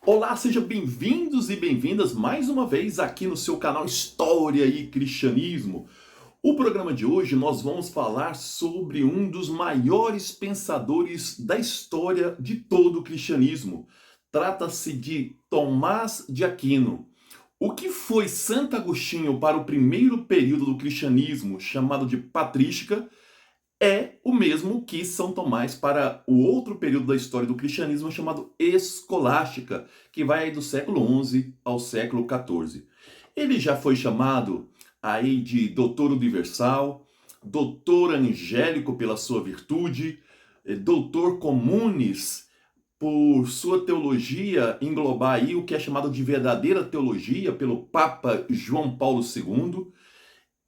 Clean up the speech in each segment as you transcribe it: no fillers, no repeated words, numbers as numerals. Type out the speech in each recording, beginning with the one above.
Olá, sejam bem-vindos e bem-vindas mais uma vez aqui no seu canal História e Cristianismo. O programa de hoje nós vamos falar sobre um dos maiores pensadores da história de todo o cristianismo. Trata-se de Tomás de Aquino. O que foi Santo Agostinho para o primeiro período do cristianismo, chamado de patrística, é o mesmo que São Tomás para o outro período da história do cristianismo chamado escolástica, que vai aí do século XI ao século XIV. Ele já foi chamado aí de doutor universal, doutor angélico pela sua virtude, doutor comunis por sua teologia englobar aí o que é chamado de verdadeira teologia pelo Papa João Paulo II.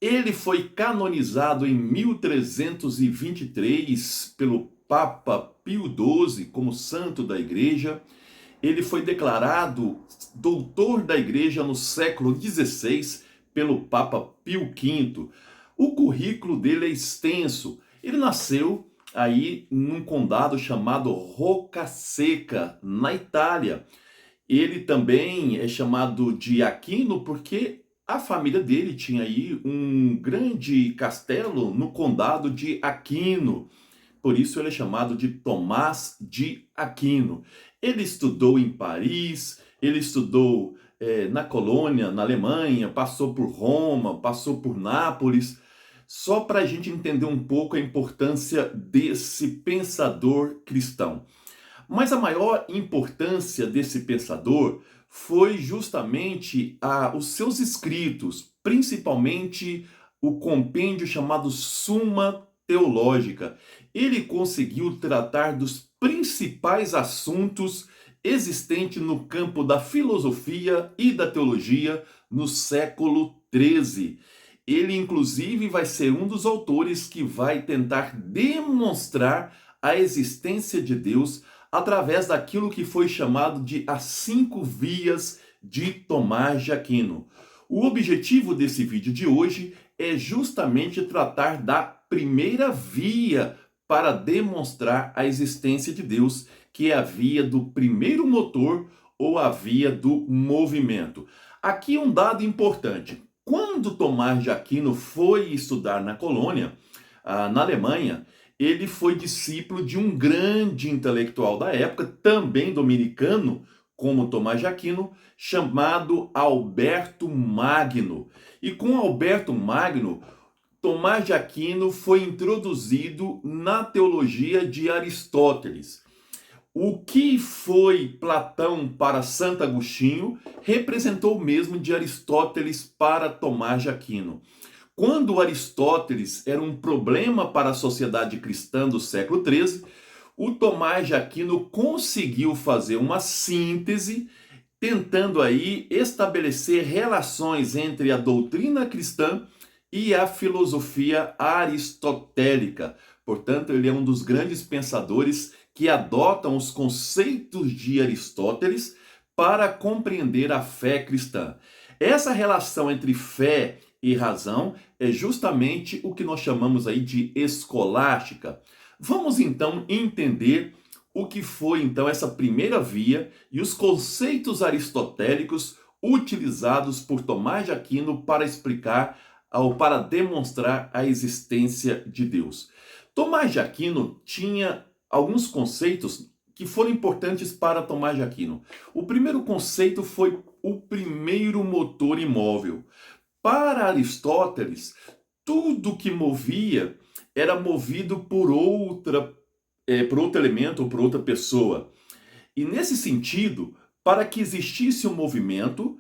Ele foi canonizado em 1323 pelo Papa Pio XII como santo da Igreja. Ele foi declarado doutor da Igreja no século XVI pelo Papa Pio V. O currículo dele é extenso. Ele nasceu aí num condado chamado Roccasecca, na Itália. Ele também é chamado de Aquino porque a família dele tinha aí um grande castelo no condado de Aquino. Por isso ele é chamado de Tomás de Aquino. Ele estudou em Paris, ele estudou na Colônia, na Alemanha, passou por Roma, passou por Nápoles. Só para a gente entender um pouco a importância desse pensador cristão. Mas a maior importância desse pensador foi justamente os seus escritos, principalmente o compêndio chamado Suma Teológica. Ele conseguiu tratar dos principais assuntos existentes no campo da filosofia e da teologia no século XIII. Ele, inclusive, vai ser um dos autores que vai tentar demonstrar a existência de Deus através daquilo que foi chamado de as 5 vias de Tomás de Aquino. O objetivo desse vídeo de hoje é justamente tratar da primeira via para demonstrar a existência de Deus, que é a via do primeiro motor ou a via do movimento. Aqui um dado importante. Quando Tomás de Aquino foi estudar na Colônia, na Alemanha, ele foi discípulo de um grande intelectual da época, também dominicano, como Tomás de Aquino, chamado Alberto Magno. E com Alberto Magno, Tomás de Aquino foi introduzido na teologia de Aristóteles. O que foi Platão para Santo Agostinho representou o mesmo de Aristóteles para Tomás de Aquino. Quando Aristóteles era um problema para a sociedade cristã do século XIII, o Tomás de Aquino conseguiu fazer uma síntese, tentando aí estabelecer relações entre a doutrina cristã e a filosofia aristotélica. Portanto, ele é um dos grandes pensadores que adotam os conceitos de Aristóteles para compreender a fé cristã. Essa relação entre fé e razão é justamente o que nós chamamos aí de escolástica. Vamos então entender o que foi então essa primeira via e os conceitos aristotélicos utilizados por Tomás de Aquino para explicar ou para demonstrar a existência de Deus. Tomás de Aquino tinha alguns conceitos que foram importantes para Tomás de Aquino. O primeiro conceito foi o primeiro motor imóvel. Para Aristóteles, tudo que movia era movido por outro elemento ou por outra pessoa. E nesse sentido, para que existisse um movimento,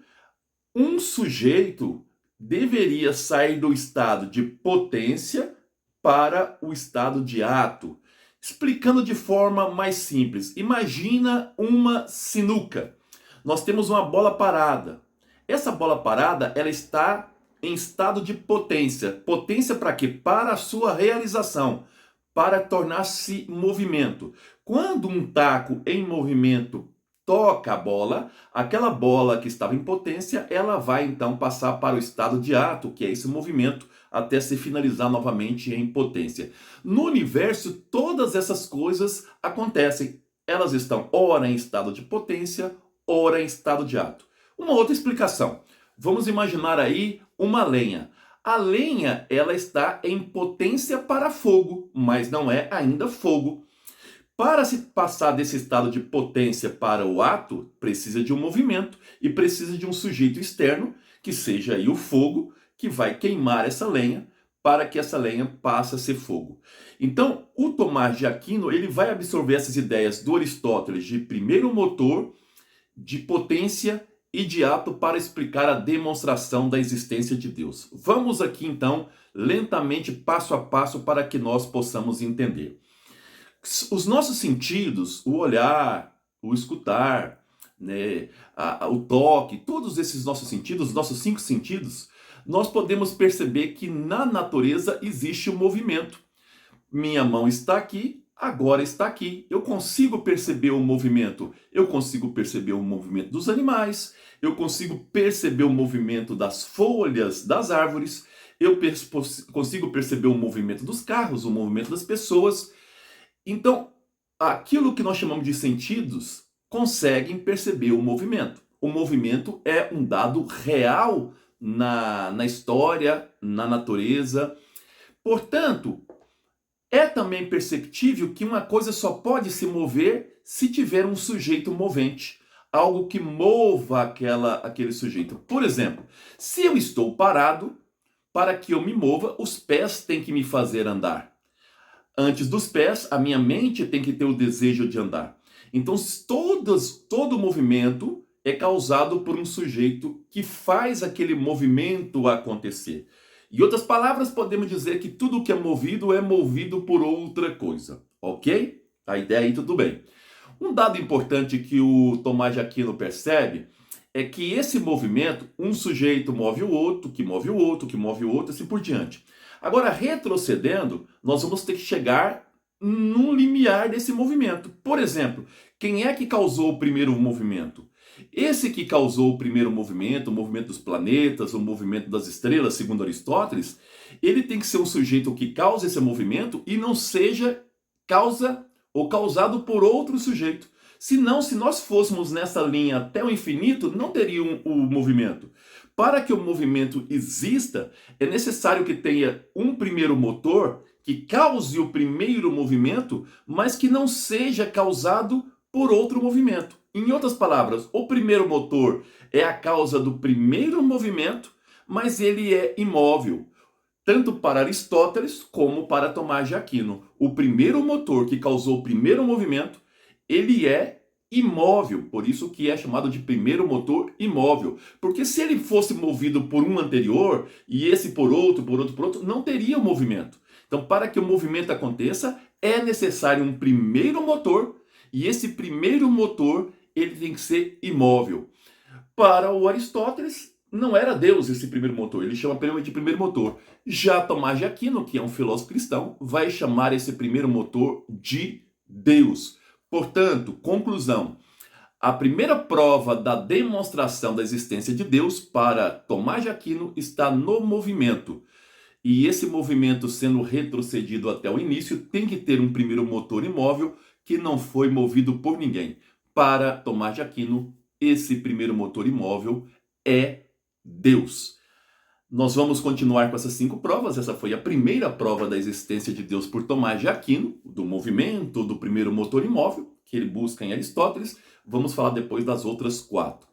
um sujeito deveria sair do estado de potência para o estado de ato. Explicando de forma mais simples, imagina uma sinuca. Nós temos uma bola parada. Essa bola parada, ela está em estado de potência. Potência para quê? Para a sua realização, para tornar-se movimento. Quando um taco em movimento toca a bola, aquela bola que estava em potência, ela vai então passar para o estado de ato, que é esse movimento, até se finalizar novamente em potência. No universo, todas essas coisas acontecem. Elas estão ora em estado de potência, ora em estado de ato. Uma outra explicação. Vamos imaginar aí uma lenha. A lenha, ela está em potência para fogo, mas não é ainda fogo. Para se passar desse estado de potência para o ato, precisa de um movimento e precisa de um sujeito externo, que seja aí o fogo, que vai queimar essa lenha para que essa lenha passe a ser fogo. Então, o Tomás de Aquino, ele vai absorver essas ideias do Aristóteles de primeiro motor, de potência e de ato para explicar a demonstração da existência de Deus. Vamos aqui então, lentamente, passo a passo, para que nós possamos entender. Os nossos sentidos, o olhar, o escutar, né, o toque, todos esses nossos sentidos, nossos 5 sentidos, nós podemos perceber que na natureza existe um movimento. Minha mão está aqui, agora está aqui. Eu consigo perceber o movimento. Eu consigo perceber o movimento dos animais, eu consigo perceber o movimento das folhas das árvores, eu consigo perceber o movimento dos carros, o movimento das pessoas. Então, aquilo que nós chamamos de sentidos conseguem perceber o movimento. O movimento é um dado real na história, na natureza. Portanto, é também perceptível que uma coisa só pode se mover se tiver um sujeito movente, algo que mova aquele sujeito. Por exemplo, se eu estou parado, para que eu me mova, os pés têm que me fazer andar. Antes dos pés, a minha mente tem que ter o desejo de andar. Então, todo movimento é causado por um sujeito que faz aquele movimento acontecer. Em outras palavras, podemos dizer que tudo que é movido por outra coisa. Ok? A ideia aí tudo bem. Um dado importante que o Tomás de Aquino percebe é que esse movimento, um sujeito move o outro, que move o outro, que move o outro, assim por diante. Agora, retrocedendo, nós vamos ter que chegar num limiar desse movimento. Por exemplo, quem é que causou o primeiro movimento? Esse que causou o primeiro movimento, o movimento dos planetas, o movimento das estrelas, segundo Aristóteles, ele tem que ser um sujeito que causa esse movimento e não seja causa ou causado por outro sujeito. Senão, se nós fôssemos nessa linha até o infinito, não teria o movimento. Para que o movimento exista, é necessário que tenha um primeiro motor que cause o primeiro movimento, mas que não seja causado por outro movimento. Em outras palavras, o primeiro motor é a causa do primeiro movimento, mas ele é imóvel. Tanto para Aristóteles como para Tomás de Aquino. O primeiro motor que causou o primeiro movimento, ele é imóvel, por isso que é chamado de primeiro motor imóvel. Porque se ele fosse movido por um anterior, e esse por outro, não teria movimento. Então, para que o movimento aconteça, é necessário um primeiro motor, e esse primeiro motor, ele tem que ser imóvel. Para o Aristóteles, não era Deus esse primeiro motor, ele chama primeiro de primeiro motor. Já Tomás de Aquino, que é um filósofo cristão, vai chamar esse primeiro motor de Deus. Portanto, conclusão, a primeira prova da demonstração da existência de Deus para Tomás de Aquino está no movimento. E esse movimento sendo retrocedido até o início tem que ter um primeiro motor imóvel que não foi movido por ninguém. Para Tomás de Aquino, esse primeiro motor imóvel é Deus. Nós vamos continuar com essas 5 provas. Essa foi a primeira prova da existência de Deus por Tomás de Aquino, do movimento, do primeiro motor imóvel, que ele busca em Aristóteles. Vamos falar depois das outras 4.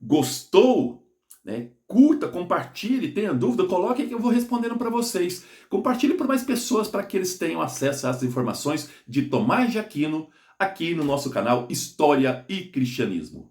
Gostou? Curta, compartilhe, tenha dúvida, coloque que eu vou respondendo para vocês. Compartilhe para mais pessoas para que eles tenham acesso a essas informações de Tomás de Aquino aqui no nosso canal História e Cristianismo.